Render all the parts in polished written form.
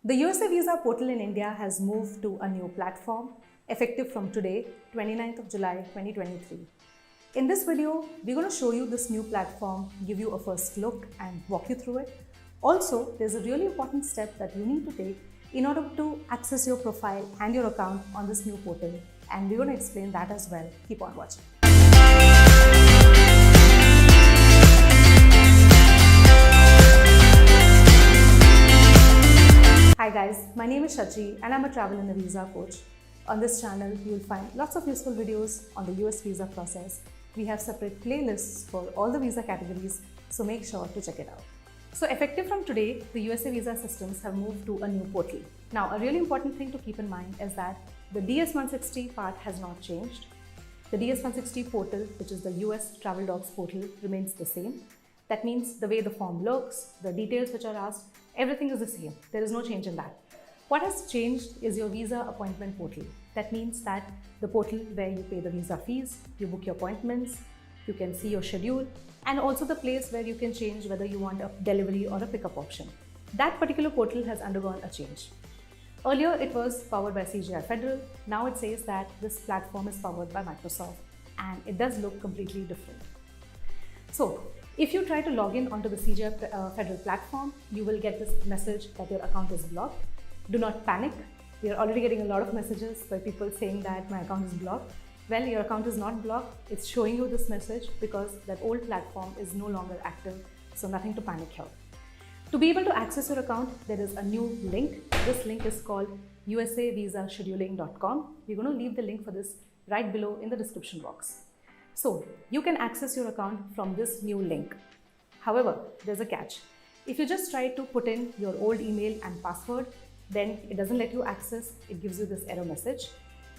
The USA Visa portal in India has moved to a new platform effective from today, 29th of July 2023. In this video, we're going to show you this new platform, give you a first look and walk you through it. Also, there's a really important step that you need to take in order to access your profile and your account on this new portal, and we're going to explain that as well. Keep on watching. Hi guys, my name is Shachi and I'm a travel and a visa coach. On this channel, you will find lots of useful videos on the US visa process. We have separate playlists for all the visa categories, so make sure to check it out. So effective from today, the USA visa systems have moved to a new portal. Now, a really important thing to keep in mind is that the DS-160 part has not changed. The DS-160 portal, which is the US Travel Docs portal, remains the same. That means the way the form looks, the details which are asked, everything is the same. There is no change in that. What has changed is your visa appointment portal. That means that the portal where you pay the visa fees, you book your appointments, you can see your schedule, and also the place where you can change whether you want a delivery or a pickup option. That particular portal has undergone a change. Earlier it was powered by CGI Federal. Now it says that this platform is powered by Microsoft, and it does look completely different. So, if you try to log in onto the CGI Federal platform, you will get this message that your account is blocked. Do not panic. We are already getting a lot of messages by people saying that my account is blocked. Well, your account is not blocked. It's showing you this message because that old platform is no longer active, so nothing to panic here. To be able to access your account, there is a new link. This link is called usavisascheduling.com. We're going to leave the link for this right below in the description box. So, you can access your account from this new link. However, there's a catch. If you just try to put in your old email and password, then it doesn't let you access, it gives you this error message.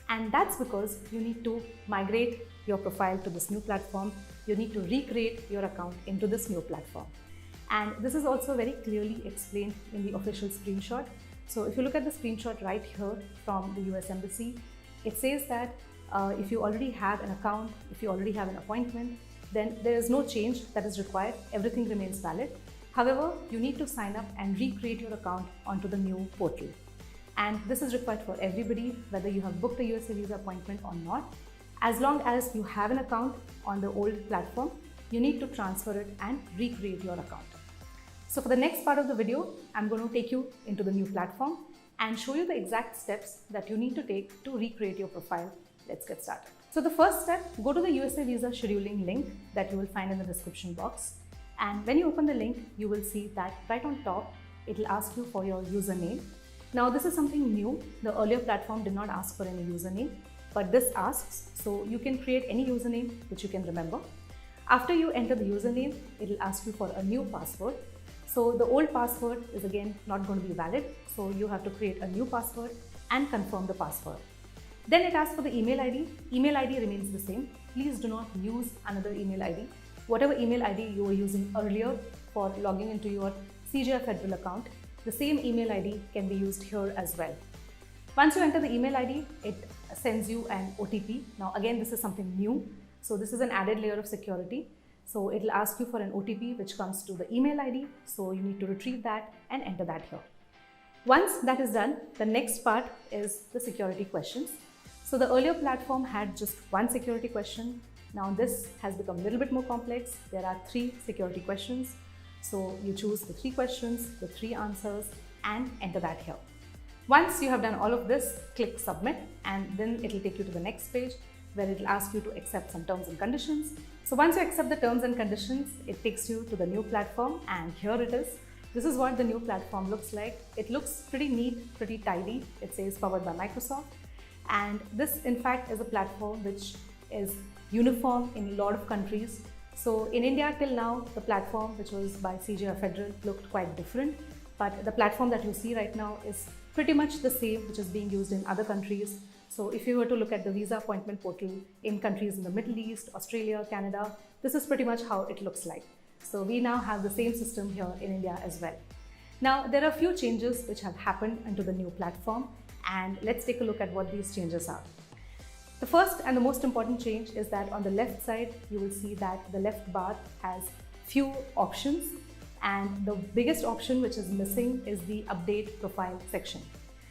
And that's because you need to migrate your profile to this new platform. You need to recreate your account into this new platform. And this is also very clearly explained in the official screenshot. So if you look at the screenshot right here from the US Embassy, it says that if you already have an account, if you already have an appointment, then there is no change that is required. Everything remains valid. However, you need to sign up and recreate your account onto the new portal. And this is required for everybody, whether you have booked a USA visa appointment or not. As long as you have an account on the old platform, you need to transfer it and recreate your account. So for the next part of the video, I'm going to take you into the new platform and show you the exact steps that you need to take to recreate your profile. Let's get started. So the first step, go to the USA visa scheduling link that you will find in the description box. And when you open the link, you will see that right on top, it will ask you for your username. Now this is something new. The earlier platform did not ask for any username, but this asks, so you can create any username which you can remember. After you enter the username, it will ask you for a new password. So the old password is again not going to be valid. So you have to create a new password and confirm the password. Then it asks for the email ID. Email ID remains the same. Please do not use another email ID. Whatever email ID you were using earlier for logging into your CGI Federal account, the same email ID can be used here as well. Once you enter the email ID, it sends you an OTP. Now again, this is something new. So this is an added layer of security. So it will ask you for an OTP which comes to the email ID. So you need to retrieve that and enter that here. Once that is done, the next part is the security questions. So the earlier platform had just one security question. Now this has become a little bit more complex. There are 3 security questions. So you choose the 3 questions, the 3 answers, and enter that here. Once you have done all of this, click submit, and then it will take you to the next page where it will ask you to accept some terms and conditions. So once you accept the terms and conditions, it takes you to the new platform, and here it is. This is what the new platform looks like. It looks pretty neat, pretty tidy. It says powered by Microsoft. And this in fact is a platform which is uniform in a lot of countries. So in India till now, the platform which was by CGI Federal looked quite different, but the platform that you see right now is pretty much the same which is being used in other countries. So if you were to look at the visa appointment portal in countries in the Middle East, Australia, Canada, this is pretty much how it looks like. So we now have the same system here in India as well. Now there are a few changes which have happened into the new platform, and let's take a look at what these changes are. The first and the most important change is that on the left side, you will see that the left bar has few options. And the biggest option which is missing is the update profile section.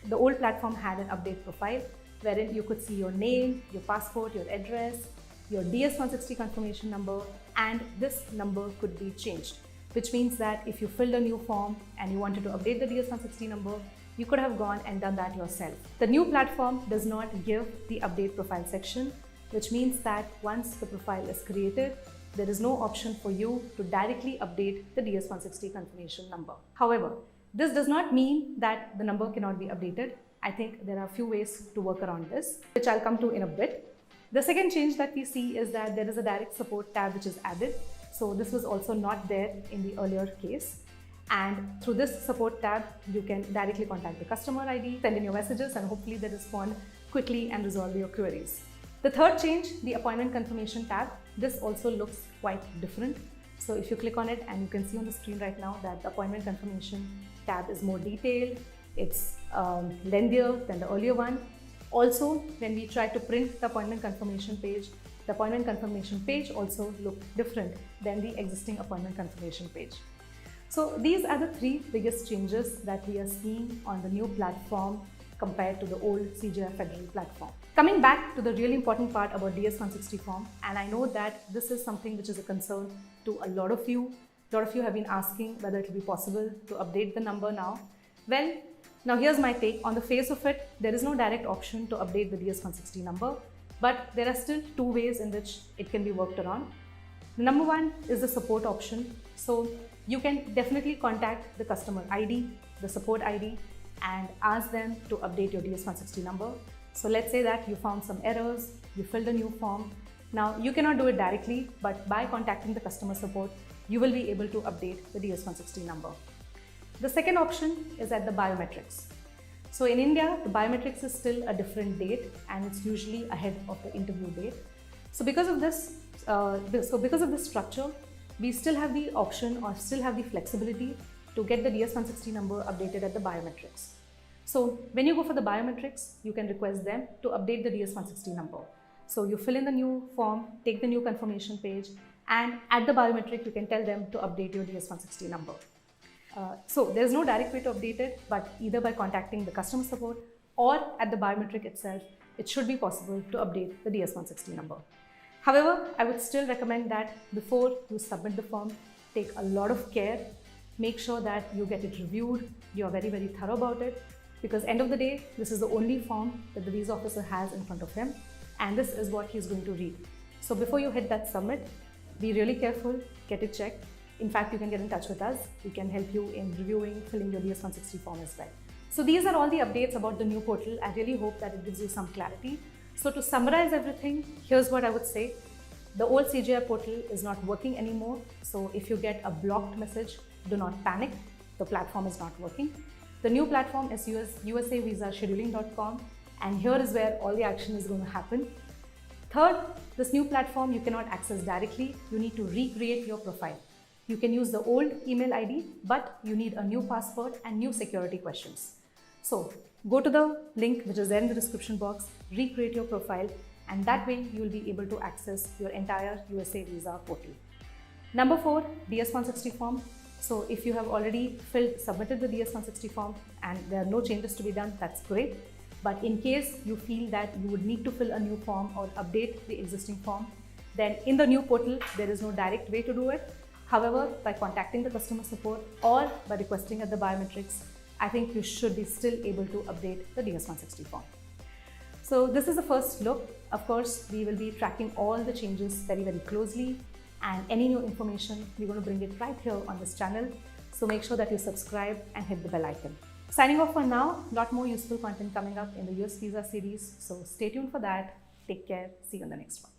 The old platform had an update profile wherein you could see your name, your passport, your address, your DS-160 confirmation number, and this number could be changed, which means that if you filled a new form and you wanted to update the DS-160 number, you could have gone and done that yourself. The new platform does not give the update profile section, which means that once the profile is created, there is no option for you to directly update the DS-160 confirmation number. However, this does not mean that the number cannot be updated. I think there are a few ways to work around this, which I'll come to in a bit. The second change that we see is that there is a direct support tab which is added. So this was also not there in the earlier case. And through this support tab, you can directly contact the customer ID, send in your messages, and hopefully they respond quickly and resolve your queries. The third change, the appointment confirmation tab, this also looks quite different. So if you click on it, and you can see on the screen right now that the appointment confirmation tab is more detailed, it's lengthier than the earlier one. Also, when we try to print the appointment confirmation page also looked different than the existing appointment confirmation page. So these are the three biggest changes that we are seeing on the new platform compared to the old CJI Federal platform. Coming back to the really important part about DS-160 form, and I know that this is something which is a concern to a lot of you. A lot of you have been asking whether it will be possible to update the number now. Well, now here's my take. On the face of it, there is no direct option to update the DS-160 number, but there are still two ways in which it can be worked around. Number one is the support option. So you can definitely contact the customer ID, the support ID, and ask them to update your DS-160 number. So let's say that you found some errors, you filled a new form. Now you cannot do it directly, but by contacting the customer support, you will be able to update the DS-160 number. The second option is at the biometrics. So in India, the biometrics is still a different date, and it's usually ahead of the interview date. So because of this structure, we still have the option or still have the flexibility to get the DS-160 number updated at the biometrics. So when you go for the biometrics, you can request them to update the DS-160 number. So you fill in the new form, take the new confirmation page, and at the biometric, you can tell them to update your DS-160 number. So there's no direct way to update it, but either by contacting the customer support or at the biometric itself, it should be possible to update the DS-160 number. However, I would still recommend that before you submit the form, take a lot of care. Make sure that you get it reviewed, you are very, very thorough about it, because end of the day, this is the only form that the visa officer has in front of him, and this is what he's going to read. So before you hit that submit, be really careful, get it checked. In fact, you can get in touch with us. We can help you in reviewing, filling your DS-160 form as well. So these are all the updates about the new portal. I really hope that it gives you some clarity. So to summarize everything, here's what I would say. The old CJI portal is not working anymore. So if you get a blocked message, do not panic. The platform is not working. The new platform is USAVisascheduling.com, and here is where all the action is going to happen. Third, this new platform you cannot access directly. You need to recreate your profile. You can use the old email ID, but you need a new password and new security questions. So go to the link which is there in the description box, recreate your profile, and that way you will be able to access your entire USA Visa portal. Number 4, DS-160 form. So if you have already submitted the DS-160 form and there are no changes to be done, that's great. But in case you feel that you would need to fill a new form or update the existing form, then in the new portal, there is no direct way to do it. However, by contacting the customer support or by requesting at the biometrics, I think you should be still able to update the DS-160 form. So this is the first look. Of course, we will be tracking all the changes very, very closely, and any new information, we're going to bring it right here on this channel. So make sure that you subscribe and hit the bell icon. Signing off for now, a lot more useful content coming up in the US Visa series. So stay tuned for that. Take care. See you in the next one.